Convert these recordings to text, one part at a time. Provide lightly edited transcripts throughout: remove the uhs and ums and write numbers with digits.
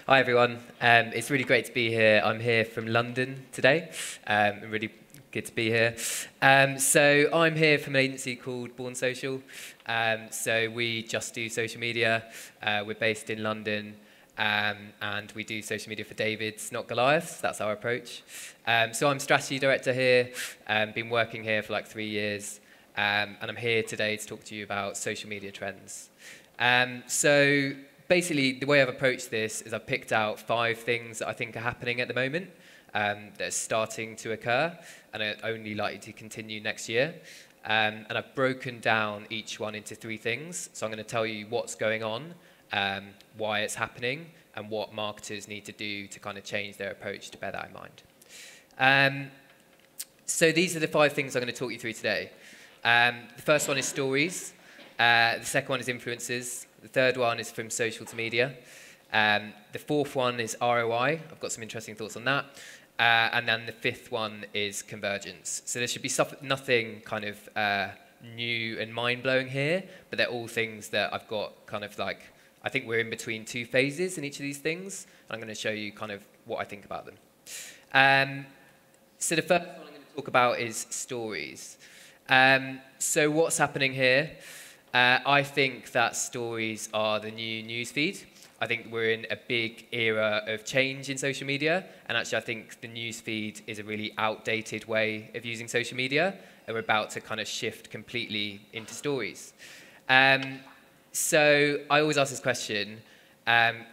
Hi everyone. It's really great to be here. I'm here from London today. Really good to be here. So I'm here from an agency called Born Social. So we just do social media. We're based in London, and we do social media for Davids, not Goliaths. That's our approach. So I'm strategy director here. Been working here for like 3 years, and I'm here today to talk to you about social media trends. So basically, the way I've approached this is I've picked out 5 things that I think are happening at the moment that are starting to occur and are only likely to continue next year. And I've broken down each one into 3 things. So I'm going to tell you what's going on, why it's happening, and what marketers need to do to kind of change their approach to bear that in mind. So these are the 5 things I'm going to talk you through today. The first one is stories. The second one is influencers. The third one is from social to media. The fourth one is ROI. I've got some interesting thoughts on that. And then the fifth one is convergence. So there should be nothing kind of new and mind-blowing here, but they're all things that I've got kind of like, I think we're in between 2 phases in each of these things. And I'm going to show you kind of what I think about them. So the first one I'm going to talk about is stories. So what's happening here? I think that stories are the new newsfeed. I think we're in a big era of change in social media, and actually I think the newsfeed is a really outdated way of using social media, and we're about to kind of shift completely into stories. So I always ask this question,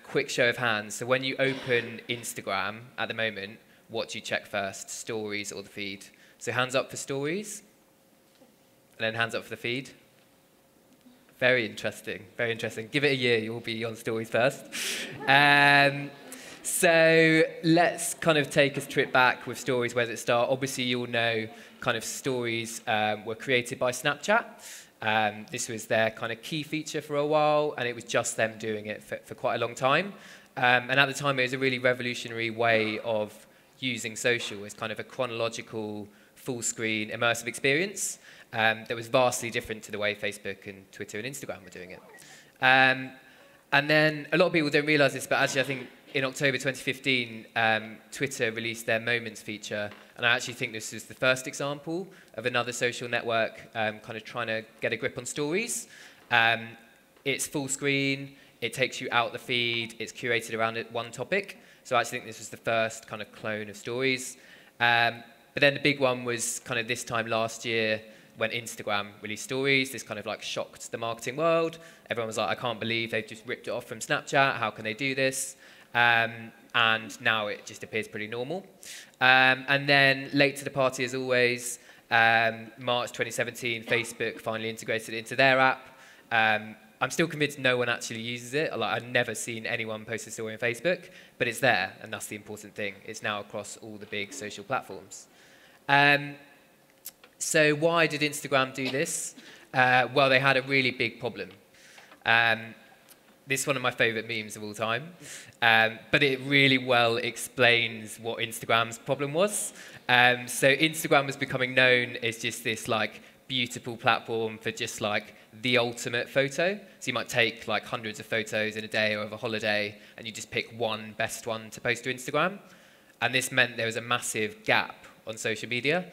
quick show of hands. So when you open Instagram at the moment, what do you check first, stories or the feed? So hands up for stories, and then hands up for the feed. Very interesting, very interesting. Give it a year, you'll be on stories first. So let's kind of take a trip back with stories. Where does it start? Obviously, you'll know kind of stories were created by Snapchat. This was their kind of key feature for a while, and it was just them doing it for quite a long time. And at the time, it was a really revolutionary way of using social as kind of a chronological, full-screen, immersive experience. That was vastly different to the way Facebook and Twitter and Instagram were doing it. And then a lot of people don't realize this, but actually I think in October 2015, Twitter released their Moments feature, and I actually think this is the first example of another social network kind of trying to get a grip on stories. It's full screen, it takes you out the feed, it's curated around one topic, so I actually think this was the first kind of clone of stories. But then the big one was kind of this time last year, when Instagram released stories. This kind of like shocked the marketing world. Everyone was like, I can't believe they've just ripped it off from Snapchat. How can they do this? And now it just appears pretty normal. And then late to the party, as always, March 2017, Facebook finally integrated it into their app. I'm still convinced no one actually uses it. Like, I've never seen anyone post a story on Facebook, but it's there, and that's the important thing. It's now across all the big social platforms. So why did Instagram do this? Well, they had a really big problem. This is one of my favorite memes of all time, but it really well explains what Instagram's problem was. So Instagram was becoming known as just this like beautiful platform for just like the ultimate photo. So you might take like hundreds of photos in a day or of a holiday, and you just pick one best one to post to Instagram. And this meant there was a massive gap on social media.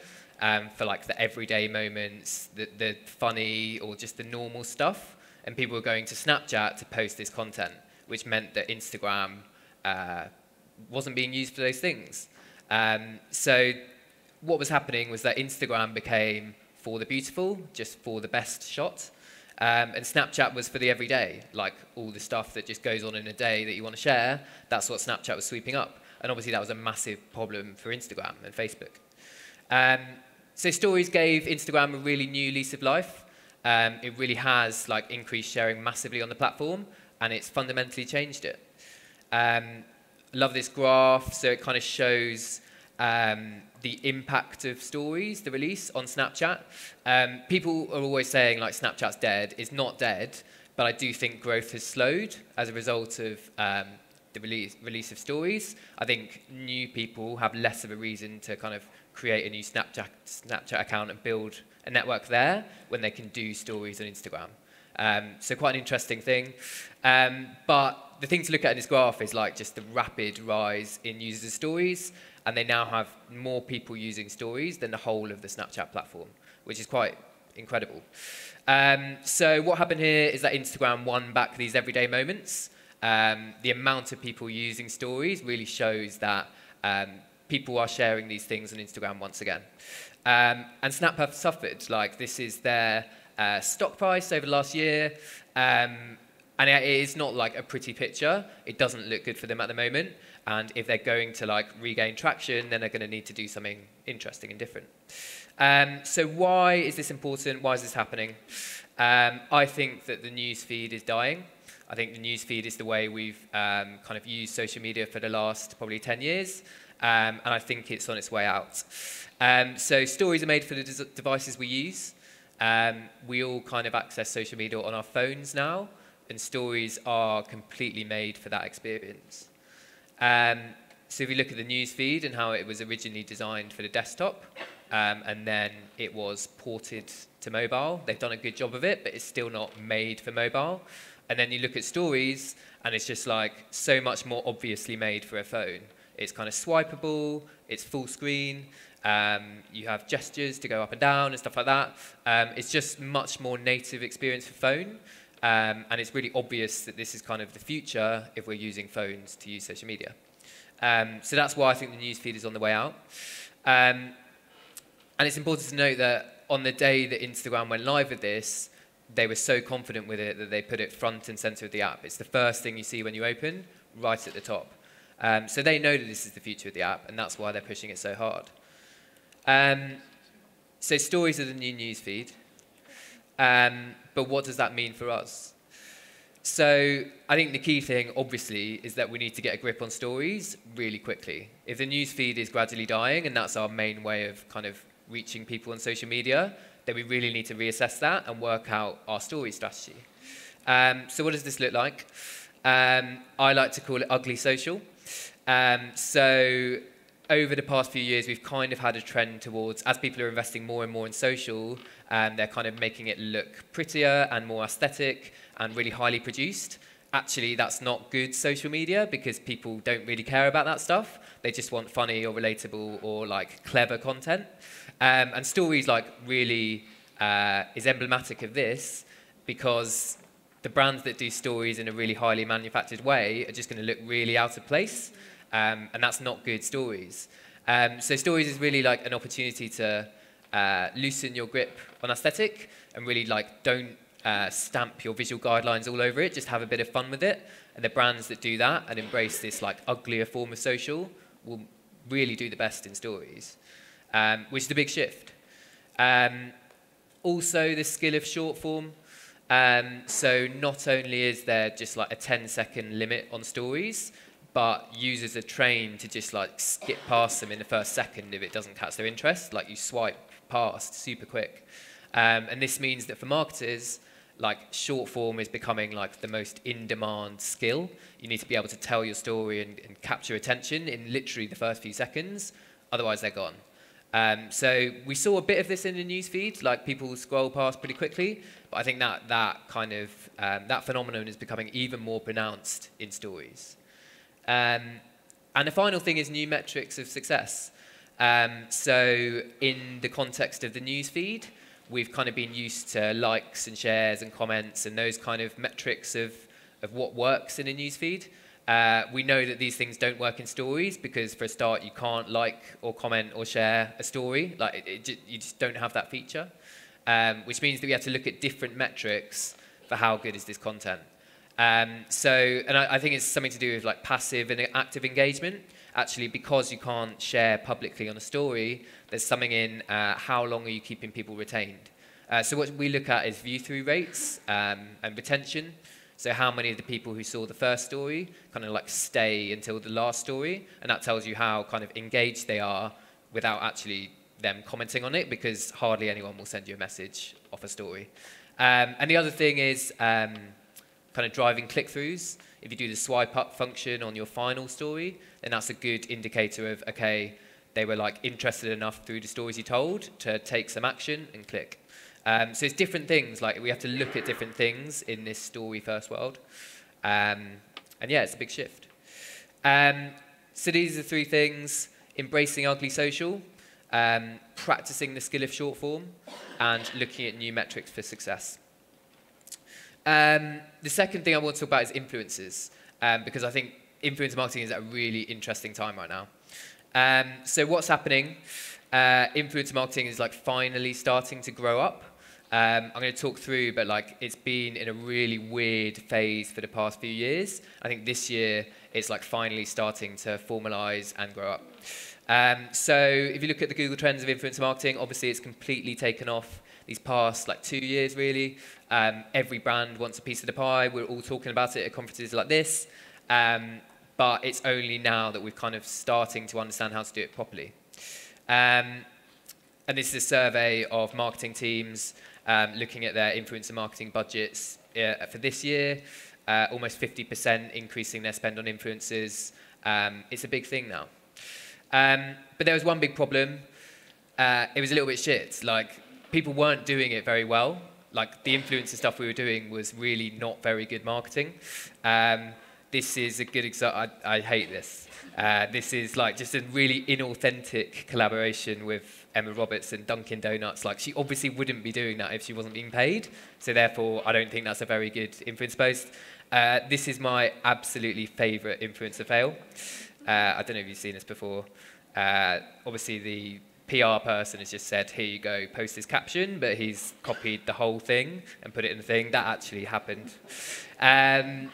For like the everyday moments, the funny or just the normal stuff. And people were going to Snapchat to post this content, which meant that Instagram wasn't being used for those things. So what was happening was that Instagram became for the beautiful, just for the best shot. And Snapchat was for the everyday, like all the stuff that just goes on in a day that you want to share. That's what Snapchat was sweeping up. And obviously that was a massive problem for Instagram and Facebook. So stories gave Instagram a really new lease of life. It really has like increased sharing massively on the platform, and it's fundamentally changed it. Love this graph. So it kind of shows the impact of stories, the release on Snapchat. People are always saying like Snapchat's dead. It's not dead, but I do think growth has slowed as a result of the release of stories. I think new people have less of a reason to kind of create a new Snapchat account and build a network there when they can do stories on Instagram. So quite an interesting thing. But the thing to look at in this graph is like just the rapid rise in users' stories, and they now have more people using stories than the whole of the Snapchat platform, which is quite incredible. So what happened here is that Instagram won back these everyday moments. The amount of people using stories really shows that people are sharing these things on Instagram once again. And Snap have suffered. Like, this is their stock price over the last year. And it is not like a pretty picture. It doesn't look good for them at the moment. And if they're going to like regain traction, then they're going to need to do something interesting and different. So why is this important? Why is this happening? I think that the news feed is dying. I think the news feed is the way we've kind of used social media for the last probably 10 years. And I think it's on its way out. So stories are made for the devices we use. We all kind of access social media on our phones now, and stories are completely made for that experience. So if you look at the news feed and how it was originally designed for the desktop, and then it was ported to mobile, they've done a good job of it, but it's still not made for mobile. And then you look at stories, and it's just like so much more obviously made for a phone. It's kind of swipeable, it's full screen, you have gestures to go up and down and stuff like that. It's just much more native experience for phone, and it's really obvious that this is kind of the future if we're using phones to use social media. So that's why I think the newsfeed is on the way out. And it's important to note that on the day that Instagram went live with this, they were so confident with it that they put it front and center of the app. It's the first thing you see when you open, right at the top. So they know that this is the future of the app, and that's why they're pushing it so hard. So stories are the new newsfeed. But what does that mean for us? So I think the key thing, obviously, is that we need to get a grip on stories really quickly. If the newsfeed is gradually dying, and that's our main way of kind of reaching people on social media, then we really need to reassess that and work out our story strategy. So what does this look like? I like to call it ugly social. So over the past few years, we've kind of had a trend towards, as people are investing more and more in social, they're kind of making it look prettier and more aesthetic and really highly produced. Actually, that's not good social media because people don't really care about that stuff. They just want funny or relatable or like clever content. And stories like really is emblematic of this because the brands that do stories in a really highly manufactured way are just going to look really out of place. And that's not good stories. So stories is really like an opportunity to loosen your grip on aesthetic and really like don't stamp your visual guidelines all over it, just have a bit of fun with it. And the brands that do that and embrace this like uglier form of social will really do the best in stories, which is a big shift. Also, the skill of short form. So not only is there just like a 10-second limit on stories, but users are trained to just like skip past them in the first second if it doesn't catch their interest, like you swipe past super quick. And this means that for marketers, like short form is becoming like the most in-demand skill. You need to be able to tell your story and capture attention in literally the first few seconds, otherwise they're gone. So we saw a bit of this in the newsfeed, like people scroll past pretty quickly, but I think that kind of, that phenomenon is becoming even more pronounced in stories. And the final thing is new metrics of success. So in the context of the newsfeed, we've kind of been used to likes and shares and comments and those kind of metrics of what works in a newsfeed. We know that these things don't work in stories because, for a start, you can't like or comment or share a story. Like you just don't have that feature, which means that we have to look at different metrics for how good is this content. And I think it's something to do with like passive and active engagement. Actually, because you can't share publicly on a story, there's something in how long are you keeping people retained. So what we look at is view-through rates and retention. So how many of the people who saw the first story kind of like stay until the last story, and that tells you how kind of engaged they are without actually them commenting on it, because hardly anyone will send you a message off a story. And the other thing is kind of driving click-throughs. If you do the swipe up function on your final story, then that's a good indicator of, okay, they were like interested enough through the stories you told to take some action and click. So it's different things. Like we have to look at different things in this story-first world. And yeah, it's a big shift. So these are the 3 things: embracing ugly social, practicing the skill of short form, and looking at new metrics for success. The second thing I want to talk about is influencers, because I think influencer marketing is at a really interesting time right now. So what's happening? Influencer marketing is like finally starting to grow up. I'm going to talk through, but like it's been in a really weird phase for the past few years. I think this year it's like finally starting to formalize and grow up. So if you look at the Google Trends of influencer marketing, obviously it's completely taken off these past like 2 years really. Every brand wants a piece of the pie. We're all talking about it at conferences like this. But it's only now that we're kind of starting to understand how to do it properly. And this is a survey of marketing teams looking at their influencer marketing budgets for this year. Almost 50% increasing their spend on influencers. It's a big thing now. But there was one big problem. It was a little bit shit. Like, people weren't doing it very well. Like, the influencer stuff we were doing was really not very good marketing. This is a good example. I hate this. This is like just a really inauthentic collaboration with Emma Roberts and Dunkin' Donuts. Like, she obviously wouldn't be doing that if she wasn't being paid. So therefore, I don't think that's a very good influencer post. This is my absolutely favourite influencer fail. I don't know if you've seen this before. Obviously, the PR person has just said, here you go, post this caption, but he's copied the whole thing and put it in the thing. That actually happened.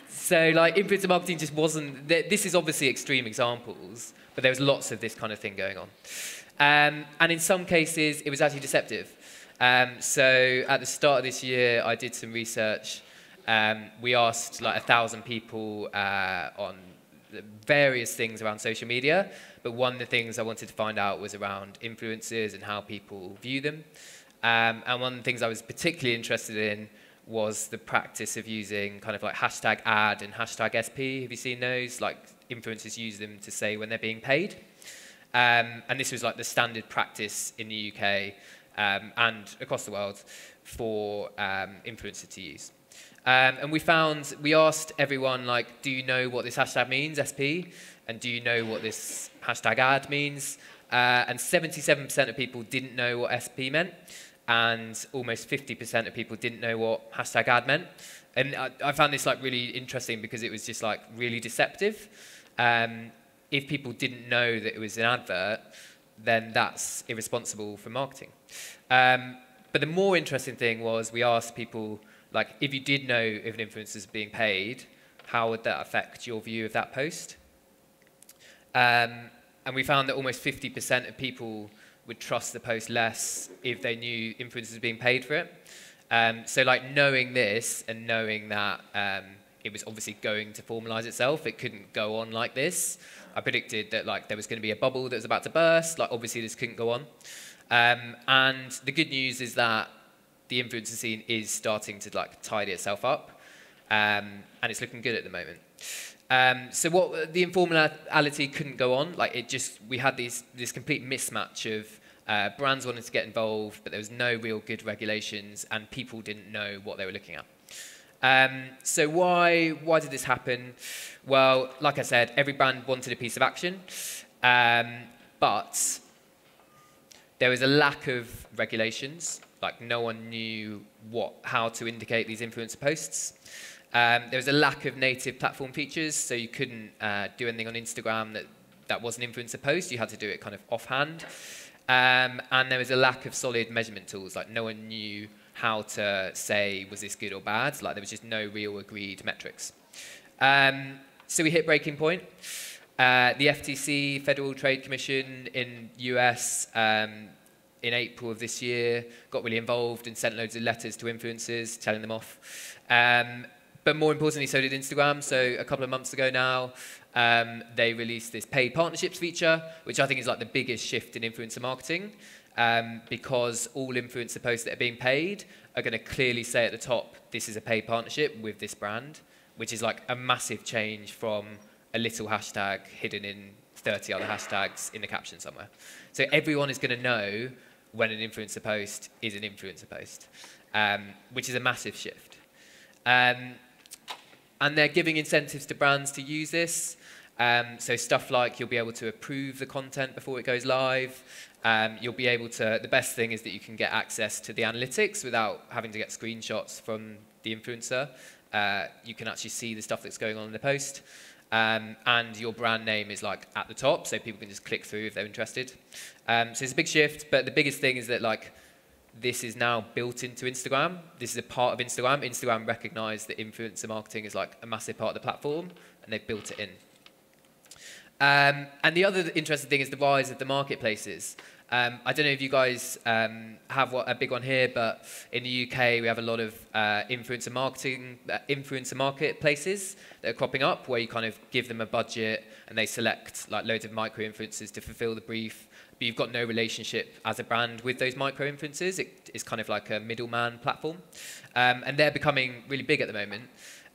So like influencer marketing just wasn't, this is obviously extreme examples, but there was lots of this kind of thing going on. And in some cases, it was actually deceptive. So at the start of this year, I did some research. We asked like 1,000 people on various things around social media, but one of the things I wanted to find out was around influencers and how people view them. And one of the things I was particularly interested in was the practice of using kind of like hashtag ad and hashtag SP. Have you seen those? Like influencers use them to say when they're being paid. And this was like the standard practice in the UK and across the world for influencers to use. And we asked everyone, like, do you know what this hashtag means, SP? And do you know what this hashtag ad means? And 77% of people didn't know what SP meant. And almost 50% of people didn't know what hashtag ad meant. And I found this like really interesting because it was just like really deceptive. If people didn't know that it was an advert, then that's irresponsible for marketing. But the more interesting thing was we asked people, like, if you did know if an influencer is being paid, how would that affect your view of that post? And we found that almost 50% of people would trust the post less if they knew influencers were being paid for it. So like knowing this and knowing that it was obviously going to formalize itself, it couldn't go on like this. I predicted that like there was going to be a bubble that was about to burst. Like obviously this couldn't go on. And the good news is that the influencer scene is starting to like tidy itself up, and it's looking good at the moment. So what the informality couldn't go on, like it just, we had this complete mismatch of brands wanting to get involved, but there was no real good regulations, and people didn't know what they were looking at. So why did this happen? Well, like I said, every brand wanted a piece of action, but there was a lack of regulations. Like no one knew how to indicate these influencer posts. There was a lack of native platform features, so you couldn't do anything on Instagram that was an influencer post. You had to do it kind of offhand. And there was a lack of solid measurement tools. Like no one knew how to say, was this good or bad? Like there was just no real agreed metrics. So we hit breaking point. The FTC, Federal Trade Commission in US, in April of this year, got really involved and sent loads of letters to influencers, telling them off. But more importantly, so did Instagram. So a couple of months ago now, they released this paid partnerships feature, which I think is like the biggest shift in influencer marketing, because all influencer posts that are being paid are going to clearly say at the top, this is a paid partnership with this brand, which is like a massive change from a little hashtag hidden in 30 other hashtags in the caption somewhere. So everyone is going to know when an influencer post is an influencer post, which is a massive shift. And they're giving incentives to brands to use this. So stuff like you'll be able to approve the content before it goes live. You'll be able to, the best thing is that you can get access to the analytics without having to get screenshots from the influencer. You can actually see the stuff that's going on in the post. And your brand name is like at the top, so people can just click through if they're interested. So it's a big shift, but the biggest thing is that like this is now built into Instagram. This is a part of Instagram. Instagram recognize that influencer marketing is like a massive part of the platform, and they've built it in. And the other interesting thing is the rise of the marketplaces. I don't know if you guys have a big one here, but in the UK we have a lot of influencer marketplaces that are cropping up, where you kind of give them a budget and they select like loads of micro influencers to fulfill the brief. But you've got no relationship as a brand with those micro influencers. It's kind of like a middleman platform, and they're becoming really big at the moment.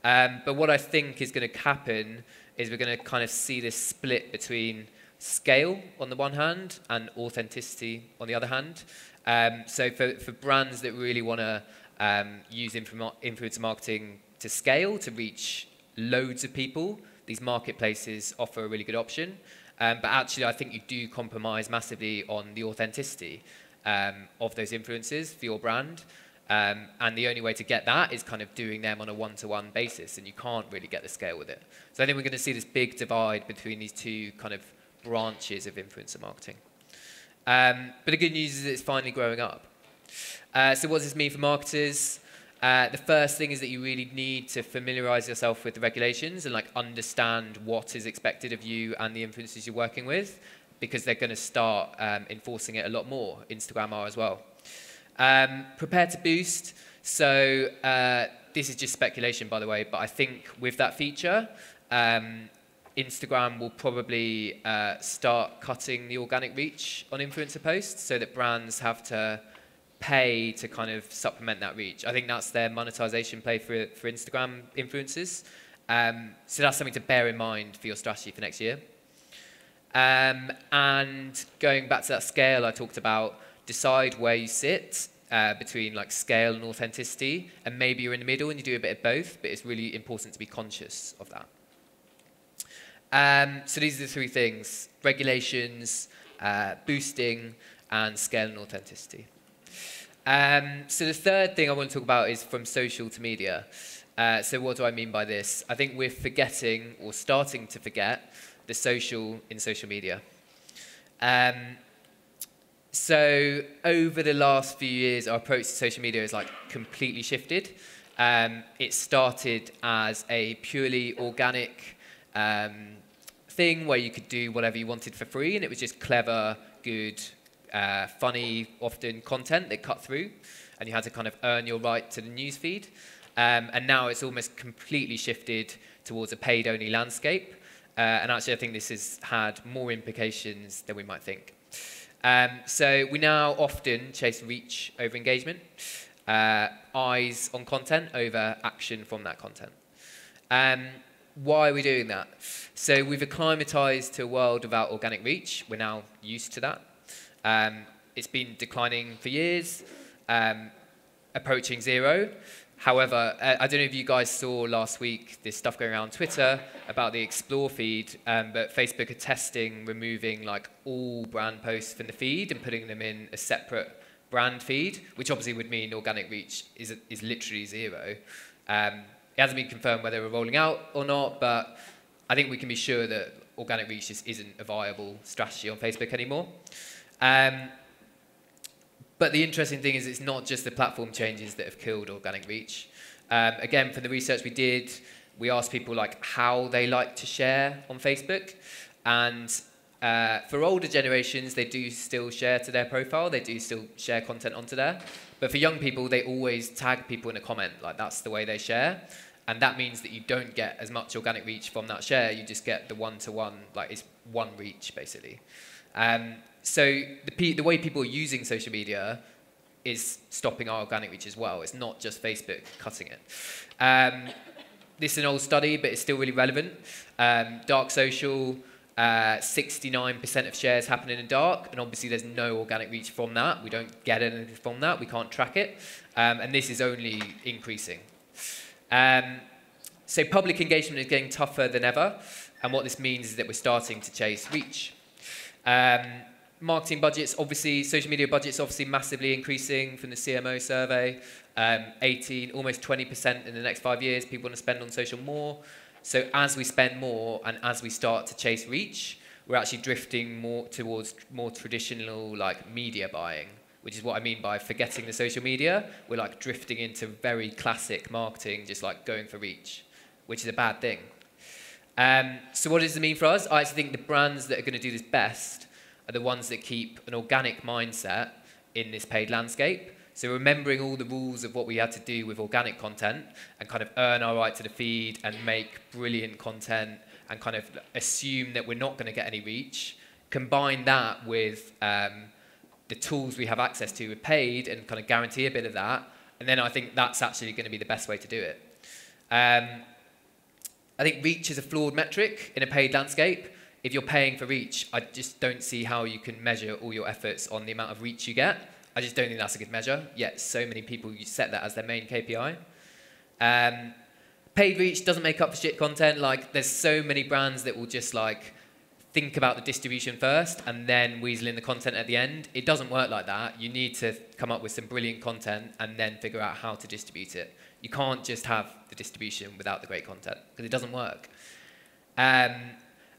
But what I think is going to happen is we're going to kind of see this split between scale on the one hand and authenticity on the other hand. So for brands that really want to use influencer marketing to scale, to reach loads of people, these marketplaces offer a really good option. But actually, I think you do compromise massively on the authenticity of those influencers for your brand. And the only way to get that is kind of doing them on a one-to-one basis, and you can't really get the scale with it. So I think we're going to see this big divide between these two kind of branches of influencer marketing. But the good news is it's finally growing up. So what does this mean for marketers? The first thing is that you really need to familiarize yourself with the regulations and like understand what is expected of you and the influencers you're working with, because they're going to start enforcing it a lot more. Instagram are as well. Prepare to boost. So this is just speculation, by the way, but I think with that feature, Instagram will probably start cutting the organic reach on influencer posts so that brands have to pay to kind of supplement that reach. I think that's their monetization play for Instagram influencers. So that's something to bear in mind for your strategy for next year. And going back to that scale I talked about, decide where you sit between like scale and authenticity, and maybe you're in the middle and you do a bit of both, but it's really important to be conscious of that. So these are the three things: regulations, boosting, and scale and authenticity. So the third thing I want to talk about is from social to media. So what do I mean by this? I think we're forgetting, or starting to forget, the social in social media. So over the last few years, our approach to social media has like completely shifted. It started as a purely organic thing where you could do whatever you wanted for free, and it was just clever, good, funny, often content that cut through, and you had to kind of earn your right to the newsfeed. And now it's almost completely shifted towards a paid-only landscape. And actually, I think this has had more implications than we might think. So we now often chase reach over engagement, eyes on content over action from that content. Why are we doing that? So we've acclimatized to a world without organic reach. We're now used to that. It's been declining for years, approaching zero. However, I don't know if you guys saw last week this stuff going around Twitter about the Explore feed, but Facebook are testing removing like all brand posts from the feed and putting them in a separate brand feed, which obviously would mean organic reach is literally zero. It hasn't been confirmed whether we're rolling out or not, but I think we can be sure that organic reach just isn't a viable strategy on Facebook anymore. But the interesting thing is it's not just the platform changes that have killed organic reach. Again, from the research we did, we asked people like how they like to share on Facebook. And for older generations, they do still share to their profile. They do still share content onto there. But for young people, they always tag people in a comment. Like that's the way they share. And that means that you don't get as much organic reach from that share. You just get the one-to-one, like it's one reach, basically. So the way people are using social media is stopping our organic reach as well. It's not just Facebook cutting it. This is an old study, but it's still really relevant. Dark social, 69% of shares happen in the dark, and obviously there's no organic reach from that. We don't get anything from that. We can't track it. And this is only increasing. So public engagement is getting tougher than ever. And what this means is that we're starting to chase reach. Marketing budgets, obviously, social media budgets obviously massively increasing from the CMO survey. almost 20% in the next 5 years, people want to spend on social more. So as we spend more and as we start to chase reach, we're actually drifting more towards more traditional like media buying, which is what I mean by forgetting the social media. We're like drifting into very classic marketing, just like going for reach, which is a bad thing. So what does it mean for us? I actually think the brands that are going to do this best are the ones that keep an organic mindset in this paid landscape. So remembering all the rules of what we had to do with organic content and kind of earn our right to the feed and make brilliant content and kind of assume that we're not going to get any reach, combine that with the tools we have access to with paid and kind of guarantee a bit of that, and then I think that's actually going to be the best way to do it. I think reach is a flawed metric in a paid landscape. If you're paying for reach, I just don't see how you can measure all your efforts on the amount of reach you get. I just don't think that's a good measure, yet so many people set that as their main KPI. Paid reach doesn't make up for shit content. Like, there's so many brands that will just like think about the distribution first and then weasel in the content at the end. It doesn't work like that. You need to come up with some brilliant content and then figure out how to distribute it. You can't just have the distribution without the great content, because it doesn't work. And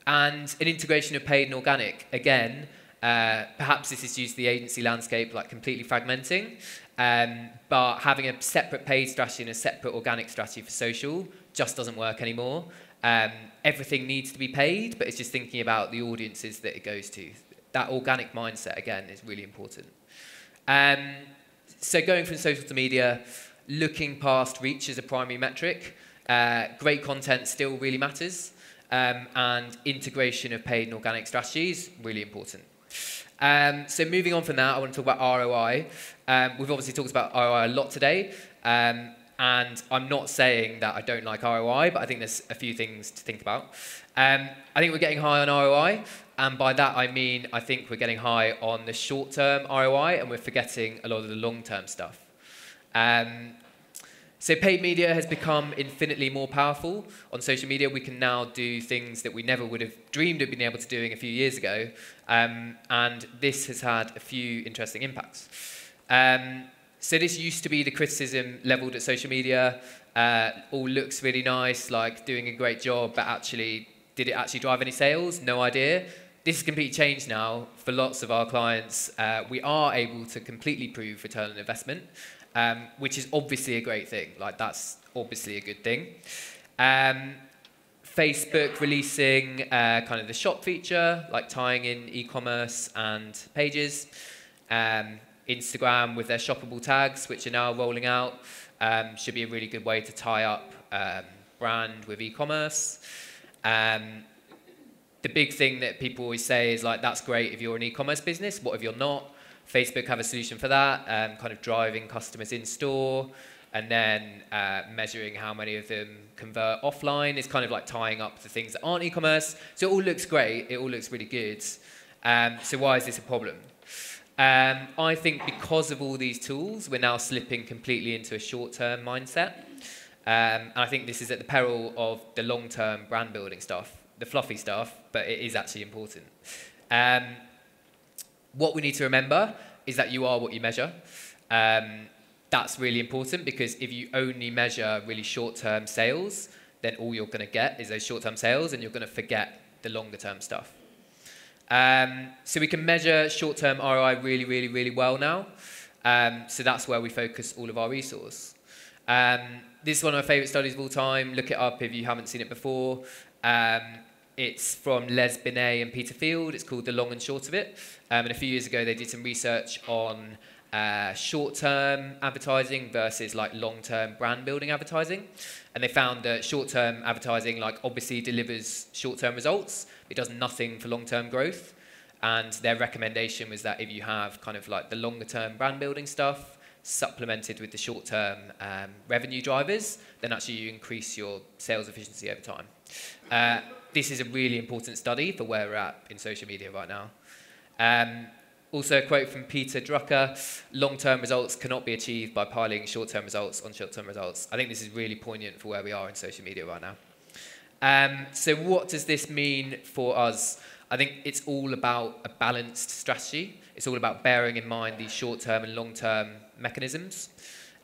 an integration of paid and organic, again, perhaps this is due to the agency landscape like completely fragmenting, but having a separate paid strategy and a separate organic strategy for social just doesn't work anymore. Everything needs to be paid, but it's just thinking about the audiences that it goes to. That organic mindset, again, is really important. So going from social to media, looking past reach as a primary metric, great content still really matters, and integration of paid and organic strategies, really important. So moving on from that, I want to talk about ROI. We've obviously talked about ROI a lot today, and I'm not saying that I don't like ROI, but I think there's a few things to think about. I think we're getting high on ROI, and by that I mean I think we're getting high on the short-term ROI, and we're forgetting a lot of the long-term stuff. So paid media has become infinitely more powerful. On social media, we can now do things that we never would have dreamed of being able to doing a few years ago, and this has had a few interesting impacts. So this used to be the criticism levelled at social media. All looks really nice, like doing a great job, but actually, did it actually drive any sales? No idea. This has completely changed now. For lots of our clients, we are able to completely prove return on investment, which is obviously a great thing. Like, that's obviously a good thing. Facebook releasing kind of the shop feature, like tying in e-commerce and pages. Instagram with their shoppable tags, which are now rolling out, should be a really good way to tie up brand with e-commerce. The big thing that people always say is like, that's great if you're an e-commerce business. What if you're not? Facebook have a solution for that, kind of driving customers in store and then measuring how many of them convert offline. Is kind of like tying up the things that aren't e-commerce. So it all looks great. It all looks really good. So why is this a problem? I think because of all these tools, we're now slipping completely into a short-term mindset. And I think this is at the peril of the long-term brand building stuff, the fluffy stuff, but it is actually important. What we need to remember is that you are what you measure. That's really important, because if you only measure really short-term sales, then all you're going to get is those short-term sales, and you're going to forget the longer-term stuff. So we can measure short-term ROI really, really, really well now. So that's where we focus all of our resource. This is one of my favourite studies of all time. Look it up if you haven't seen it before. It's from Les Binet and Peter Field. It's called The Long and Short of It. And a few years ago, they did some research on short-term advertising versus like long-term brand-building advertising. And they found that short-term advertising like obviously delivers short-term results. It does nothing for long-term growth. And their recommendation was that if you have kind of like the longer-term brand-building stuff, supplemented with the short-term revenue drivers, then actually you increase your sales efficiency over time. This is a really important study for where we're at in social media right now. Also a quote from Peter Drucker, long-term results cannot be achieved by piling short-term results on short-term results. I think this is really poignant for where we are in social media right now. So what does this mean for us? I think it's all about a balanced strategy. It's all about bearing in mind these short-term and long-term mechanisms.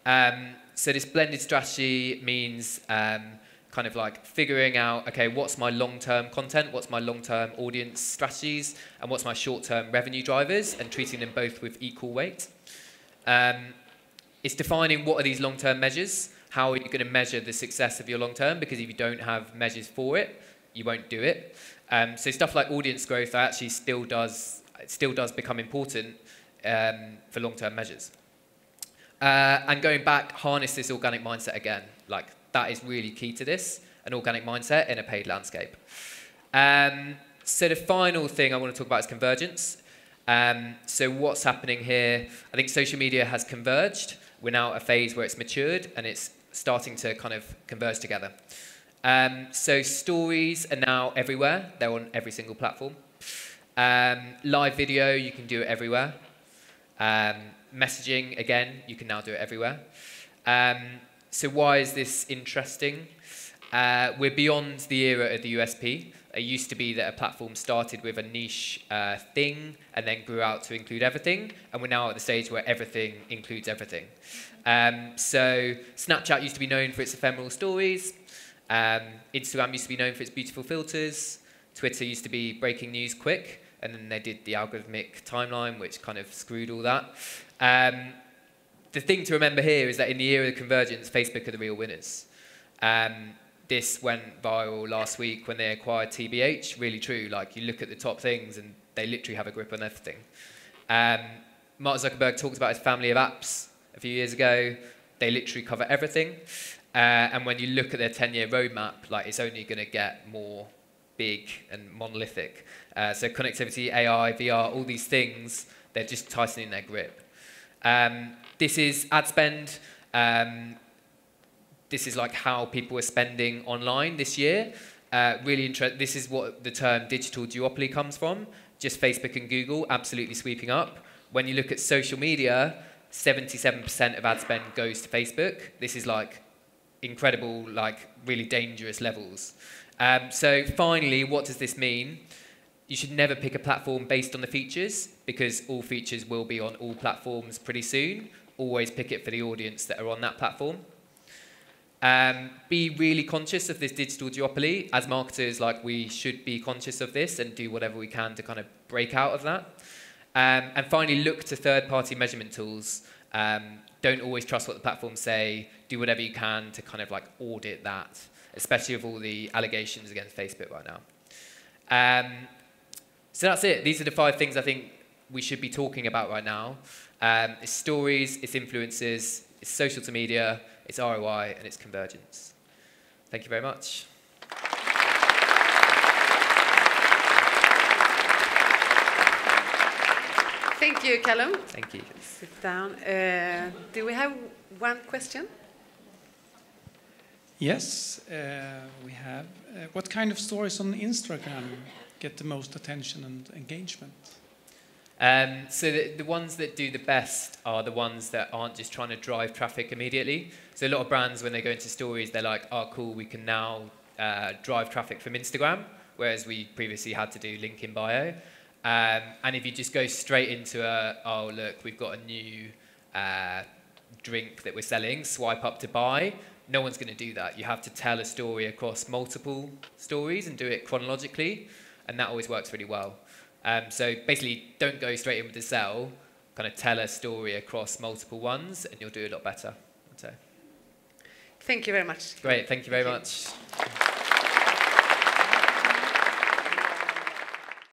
So this blended strategy means kind of like figuring out, okay, what's my long-term content, what's my long-term audience strategies, and what's my short-term revenue drivers, and treating them both with equal weight. It's defining what are these long-term measures, how are you going to measure the success of your long-term, because if you don't have measures for it, you won't do it. So stuff like audience growth actually still does become important for long-term measures. And going back, harness this organic mindset again. Like, that is really key to this, an organic mindset in a paid landscape. So the final thing I want to talk about is convergence. So what's happening here? I think social media has converged. We're now at a phase where it's matured and it's starting to kind of converge together. So stories are now everywhere. They're on every single platform. Live video, you can do it everywhere. Messaging, again, you can now do it everywhere. So why is this interesting? We're beyond the era of the USP. It used to be that a platform started with a niche thing and then grew out to include everything. And we're now at the stage where everything includes everything. So Snapchat used to be known for its ephemeral stories. Instagram used to be known for its beautiful filters. Twitter used to be breaking news quick. And then they did the algorithmic timeline, which kind of screwed all that. The thing to remember here is that in the era of convergence, Facebook are the real winners. This went viral last week when they acquired TBH. Really true. Like, you look at the top things and they literally have a grip on everything. Mark Zuckerberg talked about his family of apps a few years ago. They literally cover everything. And when you look at their 10-year roadmap, like, it's only going to get more big and monolithic. So connectivity, AI, VR, all these things, they're just tightening their grip. This is ad spend. This is like how people are spending online this year. Really interesting. This is what the term digital duopoly comes from. Just Facebook and Google absolutely sweeping up. When you look at social media, 77% of ad spend goes to Facebook. This is like incredible, like really dangerous levels. So finally, what does this mean? You should never pick a platform based on the features, because all features will be on all platforms pretty soon. Always pick it for the audience that are on that platform. Be really conscious of this digital duopoly. As marketers, like, we should be conscious of this and do whatever we can to kind of break out of that. And finally, look to third-party measurement tools. Don't always trust what the platforms say. Do whatever you can to kind of like audit that, especially with all the allegations against Facebook right now. So that's it. These are the 5 things I think we should be talking about right now. It's stories, it's influencers, it's social to media, it's ROI, and it's convergence. Thank you very much. Thank you, Callum. Thank you. Sit down. Do we have one question? Yes, we have. What kind of stories on Instagram get the most attention and engagement? So the ones that do the best are the ones that aren't just trying to drive traffic immediately. So a lot of brands, when they go into stories, they're like, oh, cool, we can now drive traffic from Instagram, whereas we previously had to do link in bio. And if you just go straight into oh, look, we've got a new drink that we're selling, swipe up to buy, no one's going to do that. You have to tell a story across multiple stories and do it chronologically, and that always works really well. So basically, don't go straight in with the sell, kind of tell a story across multiple ones, and you'll do a lot better. So. Thank you very much. Great, thank you very much.